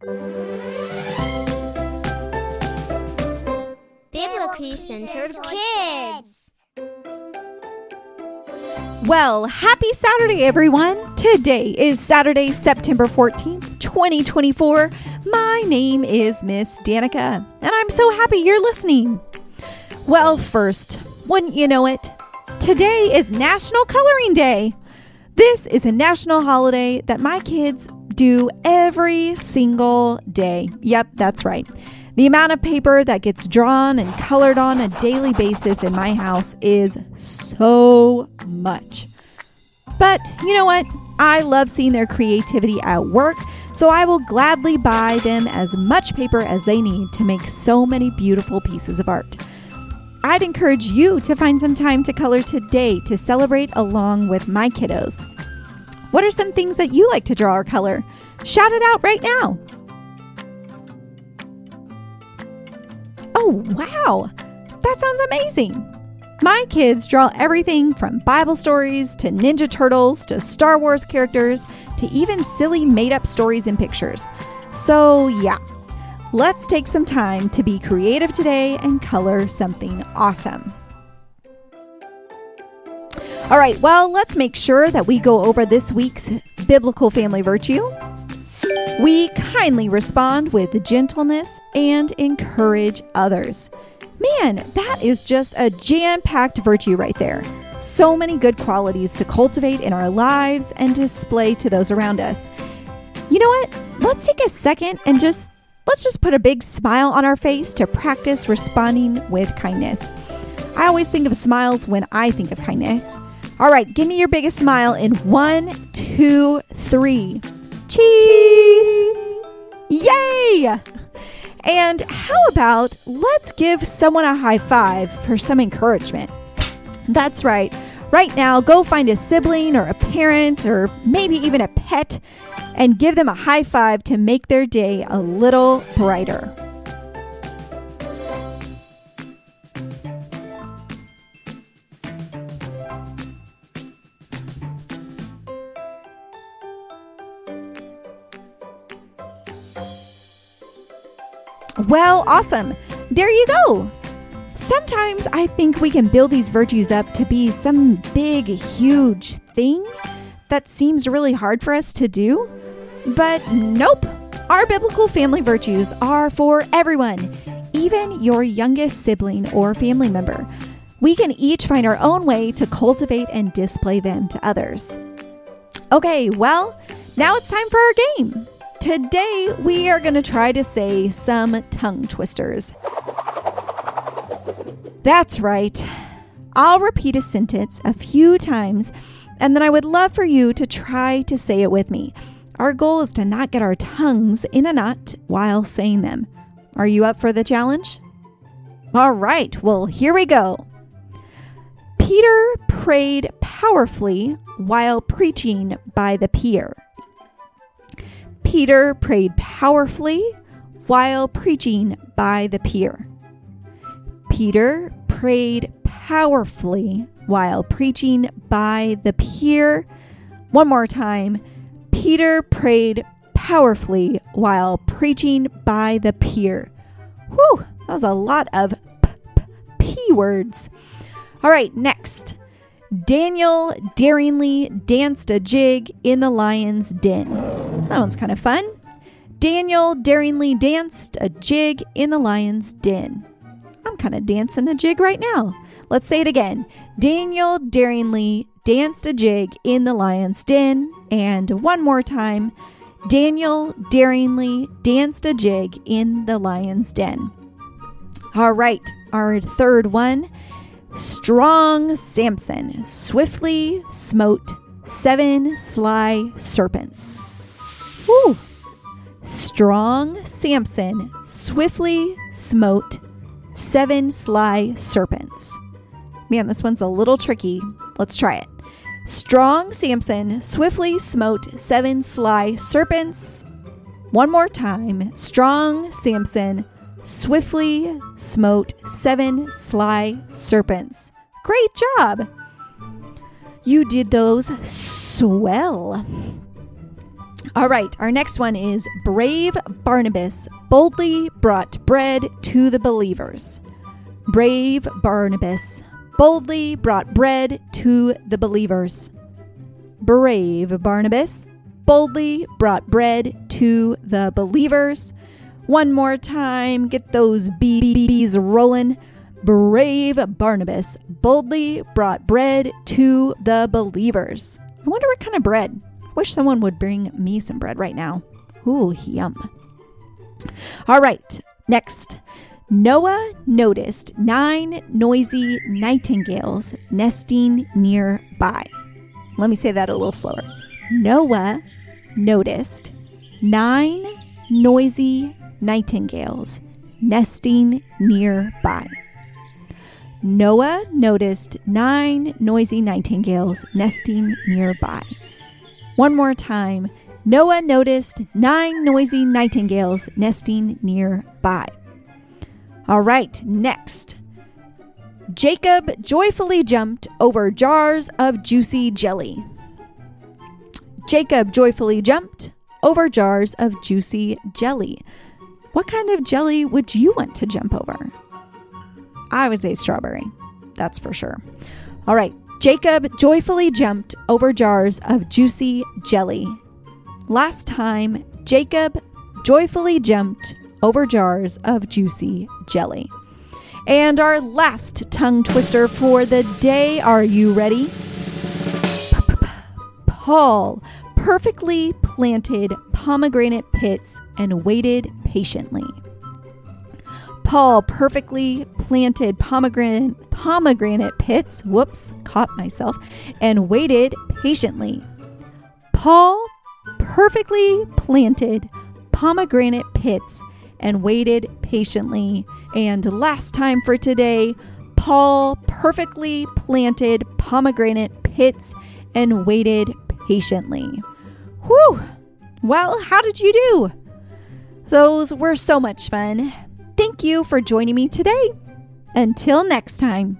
Biblically Centered Kids. Well, happy Saturday, everyone. Today is Saturday, September 14th, 2024. My name is Miss Danika, and I'm so happy you're listening. Well, first, wouldn't you know it? Today is National Coloring Day. This is a national holiday that my kids do every single day. Yep, that's right. The amount of paper that gets drawn and colored on a daily basis in my house is so much. But you know what? I love seeing their creativity at work, so I will gladly buy them as much paper as they need to make so many beautiful pieces of art. I'd encourage you to find some time to color today to celebrate along with my kiddos. What are some things that you like to draw or color? Shout it out right now. Oh, wow. That sounds amazing. My kids draw everything from Bible stories to Ninja Turtles to Star Wars characters to even silly made-up stories and pictures. So, yeah. Let's take some time to be creative today and color something awesome. All right, well, let's make sure that we go over this week's biblical family virtue. We kindly respond with gentleness and encourage others. Man, that is just a jam-packed virtue right there. So many good qualities to cultivate in our lives and display to those around us. You know what? Let's take a second and let's just put a big smile on our face to practice responding with kindness. I always think of smiles when I think of kindness. All right, give me your biggest smile in 1, 2, 3. Cheese! Yay! And how about let's give someone a high five for some encouragement? That's right. Right now, go find a sibling or a parent or maybe even a pet and give them a high five to make their day a little brighter. Well, awesome. There you go. Sometimes I think we can build these virtues up to be some big, huge thing that seems really hard for us to do. But nope. Our biblical family virtues are for everyone, even your youngest sibling or family member. We can each find our own way to cultivate and display them to others. Okay, well, now it's time for our game. Today, we are going to try to say some tongue twisters. That's right. I'll repeat a sentence a few times, and then I would love for you to try to say it with me. Our goal is to not get our tongues in a knot while saying them. Are you up for the challenge? All right, well, here we go. Peter prayed powerfully while preaching by the pier. Peter prayed powerfully while preaching by the pier. Peter prayed powerfully while preaching by the pier. One more time. Peter prayed powerfully while preaching by the pier. Whew, that was a lot of P words. All right, next. Daniel daringly danced a jig in the lion's den. That one's kind of fun. Daniel daringly danced a jig in the lion's den. I'm kind of dancing a jig right now. Let's say it again. Daniel daringly danced a jig in the lion's den. And one more time. Daniel daringly danced a jig in the lion's den. All right, our third one. Strong Samson swiftly smote 7 sly serpents. Woo! Strong Samson swiftly smote 7 sly serpents. Man, this one's a little tricky. Let's try it. Strong Samson swiftly smote 7 sly serpents. One more time. Strong Samson swiftly smote 7 sly serpents. Great job. You did those swell. All right, our next one is brave Barnabas boldly brought bread to the believers. Brave Barnabas boldly brought bread to the believers. Brave Barnabas boldly brought bread to the believers. One more time, get those bees rolling. Brave Barnabas boldly brought bread to the believers. I wonder what kind of bread. I wish someone would bring me some bread right now. Ooh, yum. All right, next. Noah noticed 9 noisy nightingales nesting nearby. Let me say that a little slower. Noah noticed 9 noisy nightingales nesting nearby. Noah noticed 9 noisy nightingales nesting nearby. One more time. Noah noticed 9 noisy nightingales nesting nearby. All right, next. Jacob joyfully jumped over jars of juicy jelly. Jacob joyfully jumped over jars of juicy jelly. What kind of jelly would you want to jump over? I would say strawberry. That's for sure. All right. Jacob joyfully jumped over jars of juicy jelly. Last time, Jacob joyfully jumped over jars of juicy jelly. And our last tongue twister for the day. Are you ready? Paul perfectly planted pomegranate pits and waited patiently. Paul perfectly planted pomegranate pits, caught myself, and waited patiently. Paul perfectly planted pomegranate pits and waited patiently. And last time for today, Paul perfectly planted pomegranate pits and waited patiently. Whew! Well, how did you do? Those were so much fun. Thank you for joining me today. Until next time.